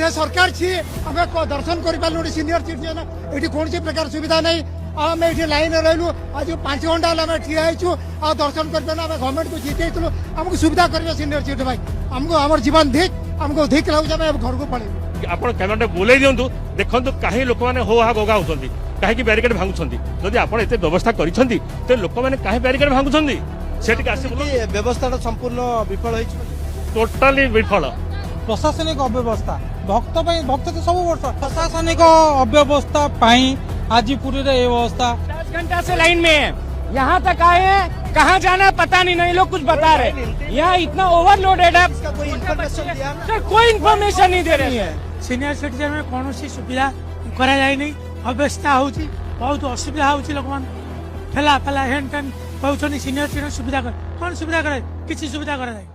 से सरकार छी आम दर्शन कर पार्लु सीनियर सिटीजन ये कौन प्रकार सुविधा नहीं आम ये लाइन रही आज 5 घंटा आम ठिया आ दर्शन कर गवर्नमेंट को जीतु आमको सुविधा कर सीनियर सिटीजन भाई आमको आम जीवन धिक आमको धिक लगे घर को पड़े आप कैमरा बुले दिंतु देखो कहीं लोक मैंने हो हा गोगा होती कहीं बैरिकेड भांगुंट जदि आप व्यवस्था कर लोक मैंने कहीं बैरिकेड भांगुंट से व्यवस्था संपूर्ण विफल टोटाली विफल प्रशासनिक अव्यवस्था भक्त तो सब वर्ष प्रशासनिक अव्यवस्था आज पुरी व्यवस्था 10 घंटा से लाइन में है यहाँ तक आए हैं कहाँ जाना पता नहीं लोग कुछ बता रहे यहाँ इतना ओवरलोडेड है सर कोई इन्फॉर्मेशन नहीं दे रही है सीनियर सिटीजन में कौन सी सुविधा करा जाए नहीं अव्यवस्था होची बहुत असुविधा होची लोक मान ठेला फेला हेन टेन कहउछनी सीनियर सिटीजन सुविधा कर कौन सुविधा करे किसी सुविधा करा जाए।